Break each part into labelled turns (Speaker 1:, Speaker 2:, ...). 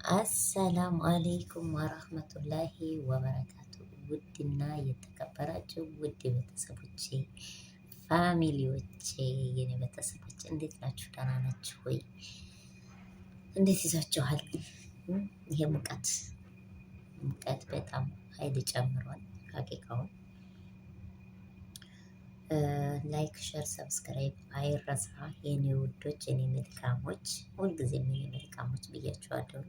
Speaker 1: አሰላሙ አሌይኩም ወራህመቱላሂ ወበረካቱ። ውድና የተከበራችሁ ውድ ቤተሰቦቼ ፋሚሊዎቼ፣ የኔ ቤተሰቦች እንዴት ናችሁ? ደህና ናችሁ ወይ? እንዴት ይዛችኋል? ይሄ ሙቀት በጣም ኃይል ጨምሯል። ሀቂቃውን ላይክ፣ ሸር፣ ሰብስክራይብ አይረሳ የኔ ውዶች፣ የኔ መልካሞች፣ ሁልጊዜም የኔ መልካሞች ብያችኋለሁ።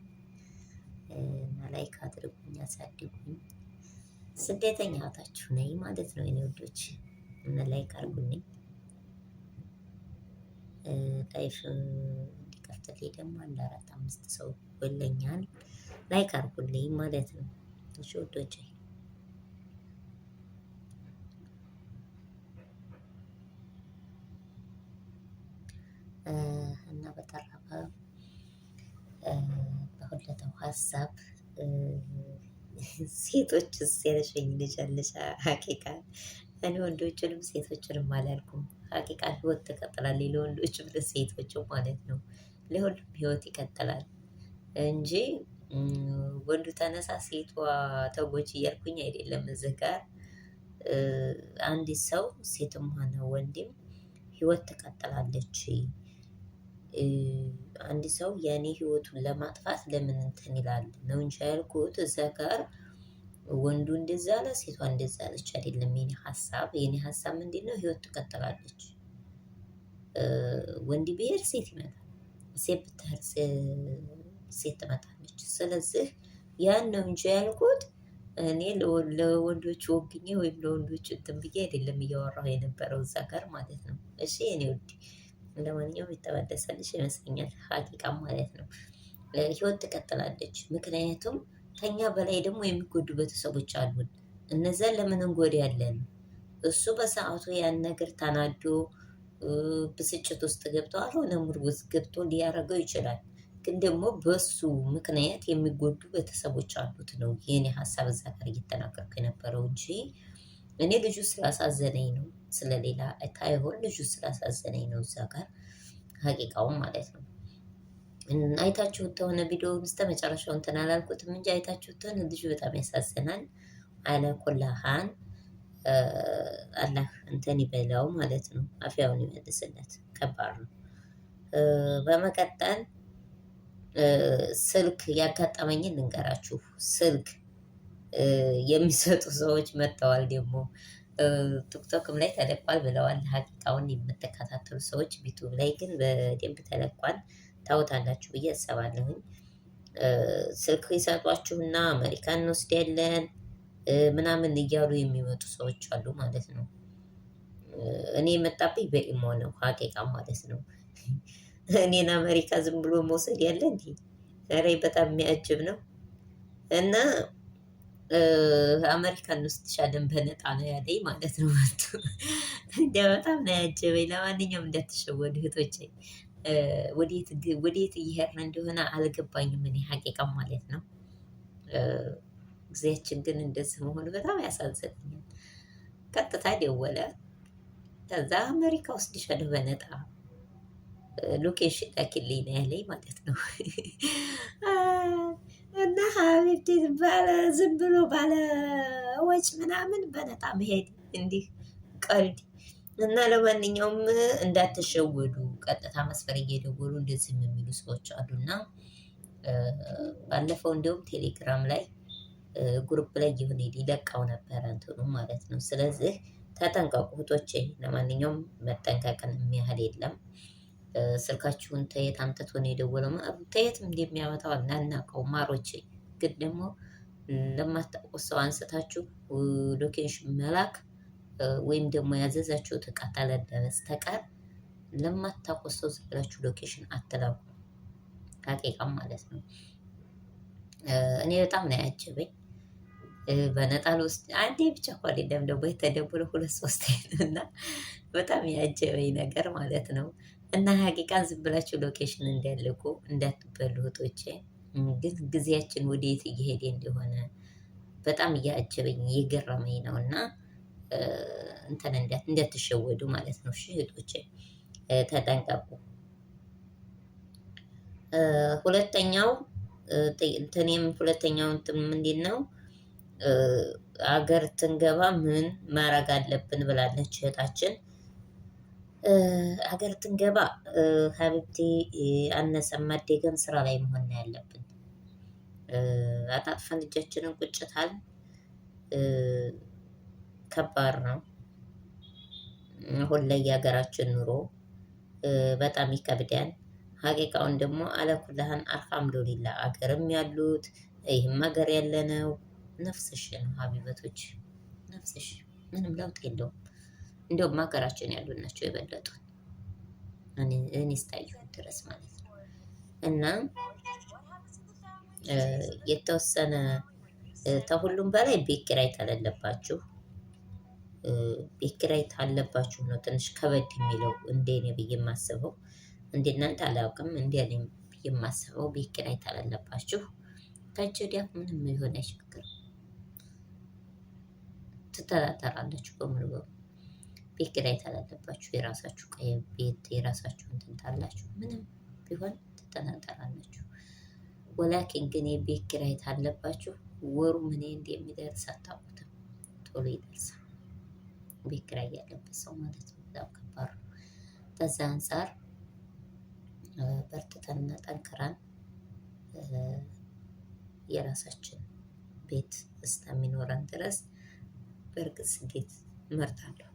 Speaker 1: እና ላይክ አድርጉኝ፣ አሳድጉኝ። ስደተኛ እህታችሁ ነኝ ማለት ነው የኔ ውዶች። እና ላይክ አድርጉኝ። ላይፍ እንዲከፍትልኝ ደግሞ 1 4 5 ሰው ወለኛል። ላይክ አድርጉልኝ ማለት ነው። እሺ ውዶች፣ እና በተረፈ በሁለተው ሀሳብ ሴቶች የለሸኝ ልጅ አለሽ። ሀቂቃ እኔ ወንዶችንም ሴቶችንም አላልኩም። ሀቂቃ ህይወት ትቀጥላለች፣ ለወንዶችም ለሴቶችም ማለት ነው። ለሁሉም ህይወት ይቀጥላል እንጂ ወንዱ ተነሳ ሴቷ ተጎጂ እያልኩኝ አይደለም። እዚህ ጋር አንድ ሰው ሴትም ሆነ ወንድም ህይወት ትቀጥላለች። አንድ ሰው የኔ ህይወቱን ለማጥፋት ለምን እንትን ይላል ነው እንጂ ያልኩት። እዛ ጋር ወንዱ እንደዛ አለ፣ ሴቷ እንደዛ አለች አይደለም። የኔ ሀሳብ ምንድነው? ህይወት ትቀጥላለች። ወንድ ብሄር ሴት ይመጣል፣ ሴት ብትሄድ ሴት ትመጣለች። ስለዚህ ያን ነው እንጂ ያልኩት። እኔ ለወንዶች ወግኜ ወይም ለወንዶች እንትን ብዬ አይደለም እያወራሁ የነበረው እዛ ጋር ማለት ነው። እሺ የኔ ውድ፣ ለማንኛውም የተባደሰልሽ ይመስለኛል ሀቂቃም ማለት ነው። ህይወት ትቀጥላለች። ምክንያቱም ከኛ በላይ ደግሞ የሚጎዱ ቤተሰቦች አሉን። እነዛን ለምን እንጎዳለን? እሱ በሰዓቱ ያን ነገር ተናዶ ብስጭት ውስጥ ገብቶ አልሆነ ሙድ ውስጥ ገብቶ ሊያደርገው ይችላል። ግን ደግሞ በሱ ምክንያት የሚጎዱ ቤተሰቦች አሉት ነው የኔ ሀሳብ እዛ ጋር እየተናገርኩ የነበረው እንጂ እኔ ልጁ ስላሳዘነኝ ነው፣ ስለሌላ ታይሆን ልጁ ስላሳዘነኝ ነው እዛ ጋር ሀቂቃውን ማለት ነው። አይታችሁት ተሆነ ቪዲዮ ውስጥ መጨረሻው እንትን አላልኩትም እንጂ አይታችሁት ተሆነ ልጁ በጣም ያሳዝናል። አለኩላሃን አላህ እንትን ይበላው ማለት ነው። አፍያውን ይመልስለት። ከባድ ነው። በመቀጠል ስልክ ያጋጠመኝን ልንገራችሁ። ስልክ የሚሰጡ ሰዎች መጥተዋል። ደግሞ ቲክቶክም ላይ ተለቋል ብለዋል። ሀቂቃውን የምትከታተሉ ሰዎች ዩቲዩብ ላይ ግን በደንብ ተለቋል። ታውታላችሁ ብዬ አስባለሁኝ። ስልክ ይሰጧችሁና አሜሪካን እንወስዳለን ምናምን እያሉ የሚመጡ ሰዎች አሉ ማለት ነው። እኔ የመጣብኝ በኢሞ ነው ሀቂቃ ማለት ነው። እኔን አሜሪካ ዝም ብሎ መውሰድ ያለ እንዲ ኧረ በጣም የሚያጅብ ነው። እና አሜሪካን እንወስድሻለን በነጣ ነው ያለኝ ማለት ነው። እንደ በጣም ነው ያጀበኝ። ለማንኛውም እንዳትሸወዱ እህቶቼ። ወዴት እየሄድን እንደሆነ አልገባኝም እኔ ሀቂቃ ማለት ነው። ጊዜያችን ግን እንደዚህ መሆኑ በጣም ያሳዝነኛል። ቀጥታ ደወለ። ከዛ አሜሪካ ወስድሻለሁ በነጣ ሎኬሽን ላኪልኝ ነው ያለኝ ማለት ነው። እና ሀቢብቲ ባለ ዝም ብሎ ባለ ወጭ ምናምን በነጣ መሄድ እንዲህ ቀልድ እና ለማንኛውም እንዳትሸወዱ። ቀጥታ መስፈር እየደወሉ እንደዚህ የሚሉ ሰዎች አሉና ባለፈው እንዲሁም ቴሌግራም ላይ ግሩፕ ላይ የሆነ ሊለቃው ነበረ እንትኑ ማለት ነው። ስለዚህ ተጠንቀቁ እህቶቼ። ለማንኛውም መጠንቀቅን የሚያህል የለም። ስልካችሁን ተየት አምጥቶ ነው የደወለው። ተየትም እንደሚያመጣው አናውቀው ማሮቼ። ግን ደግሞ ለማታውቁት ሰው አንስታችሁ ሎኬሽን መላክ ወይም ደግሞ ያዘዛችሁት እቃ ተለለ በስተቀር ለማታውቁት ሰው ዝም ብላችሁ ሎኬሽን አትላኩ። ሀቂቃም ማለት ነው። እኔ በጣም ነው ያጀበኝ። በነጣል ውስጥ አንዴ ብቻ እኮ አይደለም ደግሞ የተደወለ 2 3 እና በጣም ያጀበኝ ነገር ማለት ነው። እና ሀቂቃን ዝም ብላችሁ ሎኬሽን እንዲያልቁ እንዳትበሉ እህቶቼ። ግን ጊዜያችን ወዴት እየሄደ እንደሆነ በጣም እያጀበኝ እየገረመኝ ነው። እና እንትን እንዳትሸወዱ ማለት ነው። እሺ እህቶቼ ተጠንቀቁ። ሁለተኛው እንትኔም ሁለተኛው እንትን ምንድን ነው አገር ትንገባ ምን ማድረግ አለብን ብላለች እህታችን። አገር ትንገባ ሀብቴ አነሰም አደገም ስራ ላይ መሆን ነው ያለብን። አጣጥፈን እጃችንን ቁጭታል ከባድ ነው። አሁን ላይ የሀገራችን ኑሮ በጣም ይከብዳል። ሀቂቃውን ደግሞ አለኩልህን አልሐምዱሊላ አገርም ያሉት ይህም ሀገር ያለነው ነፍስሽ ነው ሀቢበቶች፣ ነፍስሽ ምንም ለውጥ የለውም። እንደውም ሀገራችን ያሉት ናቸው የበለጡን እኔ እስካየሁት ድረስ ማለት ነው። እና የተወሰነ ከሁሉም በላይ ቤት ኪራይ ከሌለባችሁ ቤት ኪራይ ካለባችሁ ነው ትንሽ ከበድ የሚለው እንደኔ ብዬ የማስበው። እንደናንተ አላውቅም፣ እንደኔ ብዬ የማስበው ቤት ኪራይ ካለባችሁ ከእጅ ወዲያ ምንም ይሆን አይቸግርም፣ ትተዳደራላችሁ በሙሉ በሙሉ። ቤት ኪራይ ካለባችሁ የራሳችሁ ቀይ ቤት የራሳችሁ እንትን ታላችሁ ምንም ቢሆን ትተዳደራላችሁ። ወላኪን ግን የቤት ኪራይ ካለባችሁ ወሩ ምን እንደሚደርስ አታውቁትም፣ ቶሎ ይደርሳል። ቤት ኪራይ ያለበት ሰው ማለት ነው። በጣም ከባድ ነው። ከዛ አንጻር በርትተንና ጠንክረን የራሳችን ቤት እስከሚኖረን ድረስ በእርግጥ ስደት እመርጣለሁ።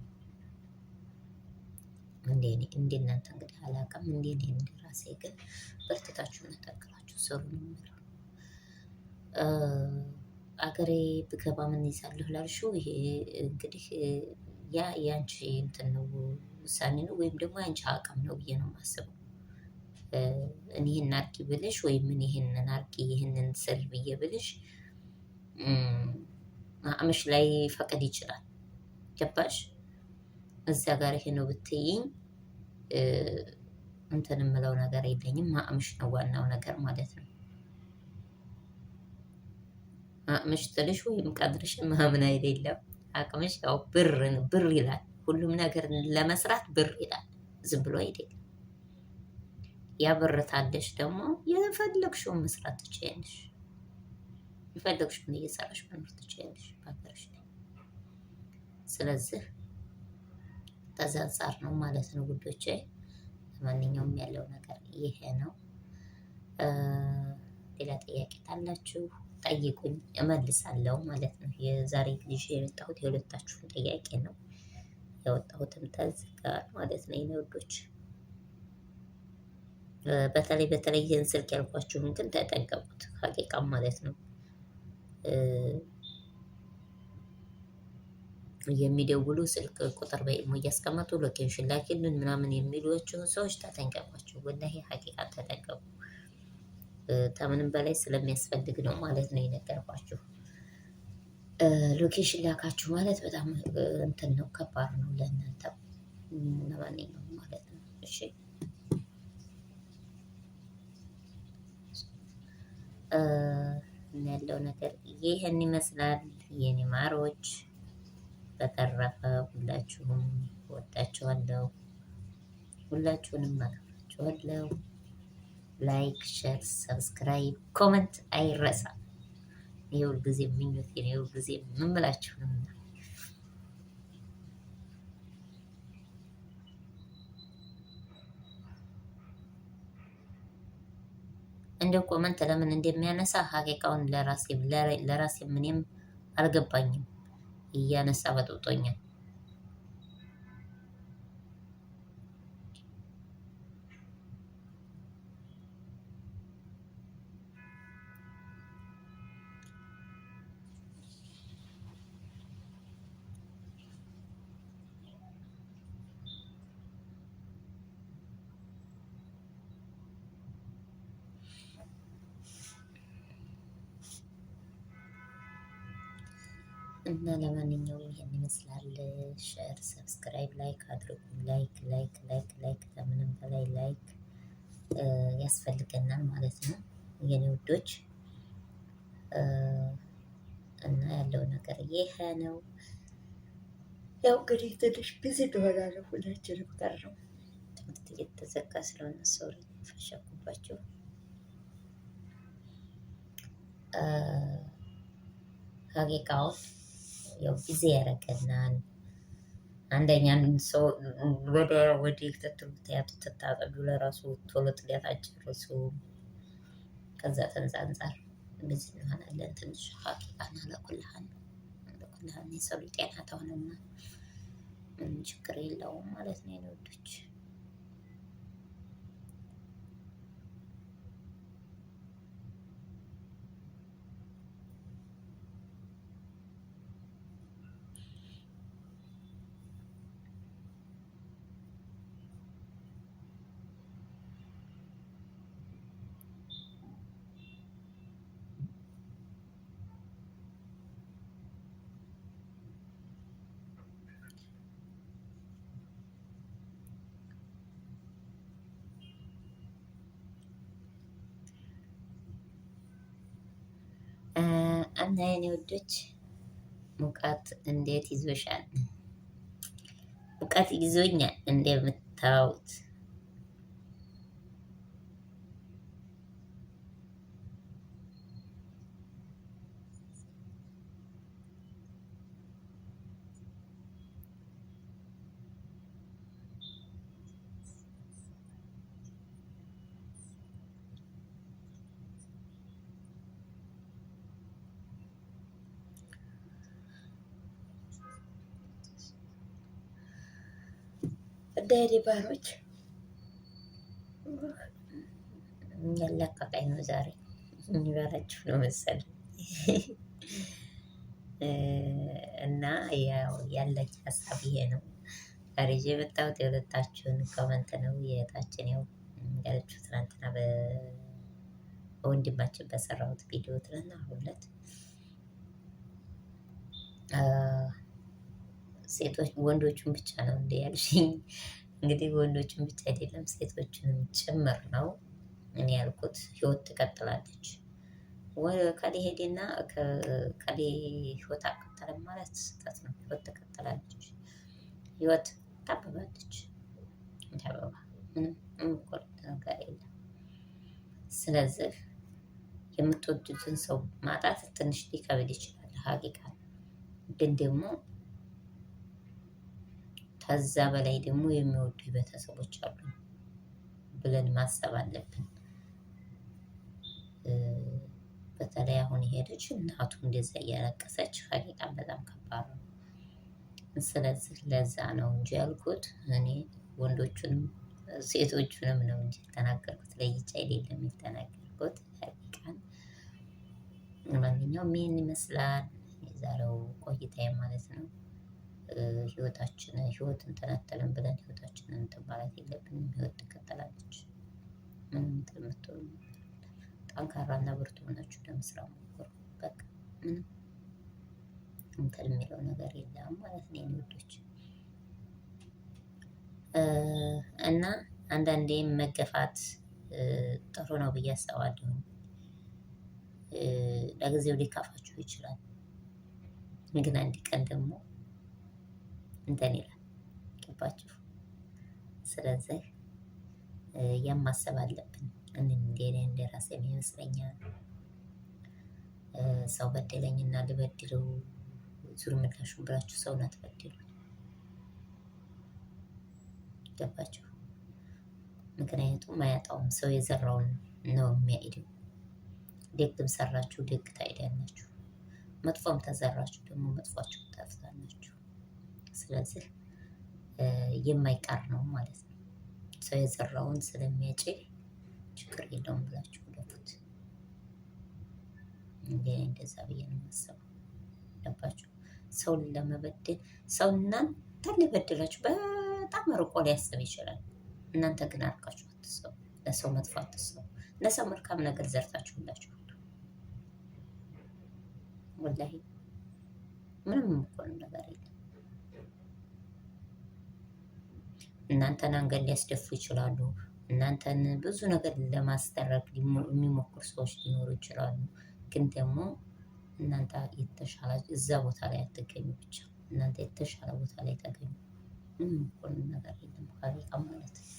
Speaker 1: እንደኔ እንደናንተ እንግዲህ አላውቅም። እንደኔ እንደራሴ ግን በርትታችሁና ጠንክራችሁ ስሩ ነው የምለው። አገሬ ብገባ ምን ይዛለሁ ላልሽው፣ ይሄ እንግዲህ ያ የአንቺ እንትን ነው ውሳኔ ነው፣ ወይም ደግሞ የአንቺ አቅም ነው ብዬ ነው የማስበው። እኔ ይህን አርጊ ብልሽ ወይም ምን ይህንን አርጊ ይህንን ስሪ ብዬ ብልሽ አቅምሽ ላይ ፈቅድ ይችላል። ገባሽ? እዚያ ጋር ይሄ ነው ብትይኝ እንትን የምለው ነገር የለኝም። አቅምሽ ነው ዋናው ነገር ማለት ነው። አቅምሽ ትልሽ ወይም ቀድርሽ ማምን አይደለም። አቅምሽ ያው ብር ይላል። ሁሉም ነገር ለመስራት ብር ይላል፣ ዝም ብሎ አይደለም። ያ ብር ታለሽ ደግሞ የፈለግሽውን መስራት ትችያለሽ። የፈለግሽውን እየሰራሽ መኖር ትችያለሽ በሀገርሽ ላይ። ስለዚህ ከዛ አንጻር ነው ማለት ነው ውዶቼ። ለማንኛውም ያለው ነገር ይሄ ነው። ሌላ ጥያቄ ካላችሁ ጠይቁኝ፣ እመልሳለሁ ማለት ነው። የዛሬ ልጅ የመጣሁት የሁለታችሁን ጥያቄ ነው ያወጣሁትም ተዚህ ጋር ማለት ነው የኔ ውዶች። በተለይ ይህን ስልክ ያልኳችሁን ግን ተጠንቀቁት፣ ሀቂቃም ማለት ነው። የሚደውሉ ስልክ ቁጥር በኢሞ እያስቀመጡ ሎኬሽን ላኪልን ምናምን የሚሏቸው ሰዎች ተጠንቀቋቸው። ወላሂ ሀቂቃ ተጠንቀቁ። ከምንም በላይ ስለሚያስፈልግ ነው ማለት ነው የነገርኳችሁ። ሎኬሽን ላካችሁ ማለት በጣም እንትን ነው፣ ከባድ ነው ለእናንተ ለማንኛውም ማለት ነው። እሺ ያለው ነገር ይህን ይመስላል የኔ ማሮች። በተረፈ ሁላችሁም ወዳችኋለሁ፣ ሁላችሁንም አከብራችኋለሁ። ላይክ፣ ሼር፣ ሰብስክራይብ፣ ኮመንት አይረሳ። የሁል ጊዜ ምኞቴ ነው፣ የሁል ጊዜ የምምላችሁ ነው። እንደው ኮመንት ለምን እንደሚያነሳ ሀቂቃውን ለራሴ ምንም አልገባኝም። እያነሳ በጥብጦኛል። እና ለማንኛውም ይሄን ይመስላል። ሼር፣ ሰብስክራይብ፣ ላይክ አድርጉ። ላይክ ከምንም በላይ ላይክ ያስፈልገናል ማለት ነው የኔ ውዶች። እና ያለው ነገር ይሄ ነው። ያው እንግዲህ ትንሽ ቢዚ ትሆናለህ፣ ሁላችንም ቀረው ትምህርት እየተዘጋ ስለሆነ ሶሪ ፈሸኩባቸው። ሀቂቃውን ያው ጊዜ ያደርገናል። አንደኛ ሰው ወደ ትትምትያቱ ትታጠዱ ለራሱ ቶሎ ጥዳት አጨርሱ። ከዛ ተንዛ አንጻር እንደዚህ እንሆናለን። ትንሽ ሀቂቃን አለኩልሃን የሰው ልጅ ጤና ተሆነና ምንም ችግር የለውም ማለት ነው የኔ ወዶች። እና የኔ ወዶች ሙቀት እንዴት ይዞሻል? ሙቀት ይዞኛል እንደምታዩት። ዳይሊ ባሮች ያለቀቀኝ ነው ዛሬ የሚበላችሁ ነው መሰለኝ። እና ያው ያለኝ ሀሳብ ይሄ ነው። ዛሬ ይዤ የመጣሁት የሁለታችሁን ኮመንት ነው። የእህታችን ያው ያለችው ትናንትና በወንድማችን በሰራሁት ቪዲዮ ትናንትና ሁለት ሴቶች ወንዶቹን ብቻ ነው እንደ ያልሽኝ። እንግዲህ ወንዶቹን ብቻ አይደለም ሴቶቹንም ጭምር ነው እኔ ያልኩት። ህይወት ትቀጥላለች። ከሌ ሄዴና ከሌ ህይወት አልቀጠለም ማለት ስህተት ነው። ህይወት ትቀጥላለች። ህይወት ታብባለች። እንደ አበባ ምንም የሚቆርጥ ነገር የለም። ስለዚህ የምትወዱትን ሰው ማጣት ትንሽ ሊከብድ ይችላል። ሀቂቃ ግን ደግሞ ከዛ በላይ ደግሞ የሚወዱ ቤተሰቦች አሉ ብለን ማሰብ አለብን። በተለይ አሁን የሄደች እናቱ እንደዛ እያለቀሰች ሀቂቃን በጣም ከባድ ነው። ስለዚህ ለዛ ነው እንጂ ያልኩት እኔ ወንዶቹንም ሴቶቹንም ነው እንጂ የተናገርኩት ለይቼ አይደለም የተናገርኩት ሀቂቃን። ማንኛውም ይሄን ይመስላል የዛሬው ቆይታዬ ማለት ነው። ህይወት እንትን አትልም ብለን ህይወታችንን እንትን ማለት የለብንም። ህይወት ትቀጥላለች። ምንም እንትን የምትሆኑ ጠንካራና ብርቱ ሆናችሁ ለመስራት ሞክሩ። በቃ ምንም እንትን የሚለው ነገር የለም ማለት ነው የኔ ውዶች። እና አንዳንዴም መገፋት ጥሩ ነው ብዬ አስባለሁ። ለጊዜው ሊከፋችሁ ይችላል፣ ግን አንድ ቀን ደግሞ እንትን ይላል። ገባችሁ? ስለዚህ ያን ማሰብ አለብን። እንደ ራሴ ይመስለኛል። ሰው በደለኝና ልበድለው ዙር ምላሹን ብላችሁ ሰውን አትበድሉ። ገባችሁ? ምክንያቱም አያጣውም። ሰው የዘራውን ነው የሚያጭደው። ደግም ሰራችሁ ደግ ታጭዳላችሁ፣ መጥፎም ተዘራችሁ ደግሞ መጥፏችሁ ታፍታላችሁ። ስለዚህ የማይቀር ነው ማለት ነው። ሰው የዘራውን ስለሚያጭድ ችግር የለውም ብላችሁ ለፉት። እንደዛ ብዬ ነው የማስበው። ገባችሁ? ሰውን ለመበደል ሰው እናንተን ሊበድላችሁ በጣም ርቆ ሊያስብ ይችላል። እናንተ ግን አርቃችሁ አትሰቡ። ለሰው መጥፎ አትሰቡ። ለሰው መልካም ነገር ዘርታችሁላችሁ ወላሂ ምንም የምትሆኑ ነገር የለም። እናንተን አንገት ሊያስደፉ ይችላሉ። እናንተን ብዙ ነገር ለማስደረግ የሚሞክሩ ሰዎች ሊኖሩ ይችላሉ። ግን ደግሞ እናንተ የተሻለ እዛ ቦታ ላይ አትገኙ። ብቻ እናንተ የተሻለ ቦታ ላይ ተገኙ። ምንም የምትሆኑ ነገር የለም ሀቂቃ ማለት ነው።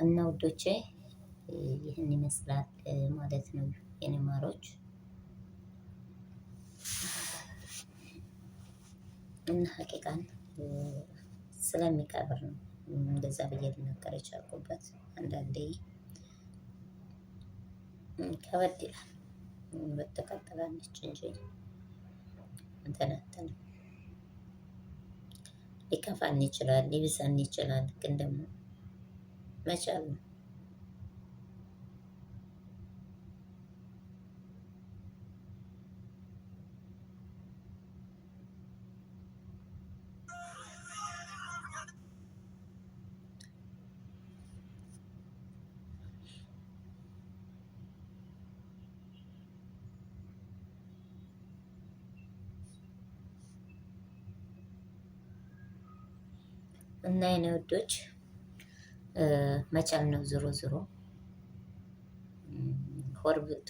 Speaker 1: እና ውዶቼ ይህን ይመስላል ማለት ነው የኔ ማሮች እና ሀቂቃን ስለሚቀብር ነው እንደዛ ብዬ ልናገር የቻልኩበት። አንዳንዴ ከበድ ይላል። በተቃጠላለች እንጂ እንትን አትልም። ሊከፋን ይችላል፣ ሊብሰን ይችላል። ግን ደግሞ መቻል ነው። እና የኔ ውዶች መቻል ነው። ዞሮ ዞሮ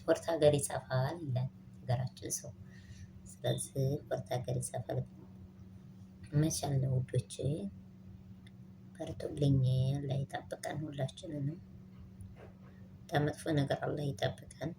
Speaker 1: ሆርት ሀገር ይሰፋል ይላል ሀገራችን ሰው። ስለዚህ ሆርት ሀገር ይሰፋል መቻል ነው ውዶቼ። በርቱልኝ። አላህ ይጠብቀን ሁላችንንም። ከመጥፎ ነገር አላህ ይጠብቀን።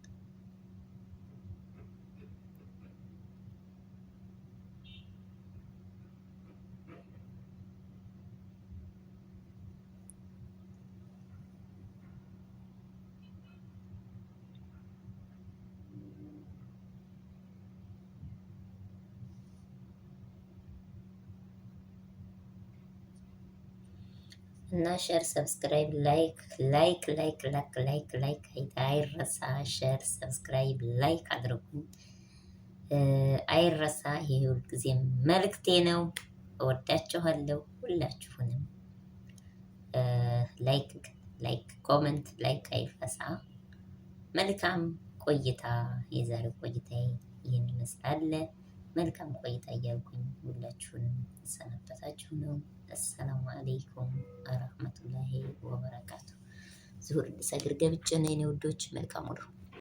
Speaker 1: እና ሼር፣ ሰብስክራይብ፣ ላይክ አይረሳ። ሼር፣ ሰብስክራይብ፣ ላይክ አድርጉኝ አይረሳ። ይሄ ሁልጊዜ መልእክቴ ነው። እወዳችኋለሁ ሁላችሁንም። ላይክ፣ ኮመንት፣ ላይክ አይረሳ። መልካም ቆይታ። የዛሬው ቆይታዬ ይህን ይመስላል። መልካም ቆይታ እያልኩኝ ሁላችሁንም ሰነበታችሁ ነው። አሰላሙ አለይኩም ወረህመቱላሂ ወበረካቱ። ዙሁር ልሰግድ ገብቼ ነው የኔ ውዶች። መልካም ውሎ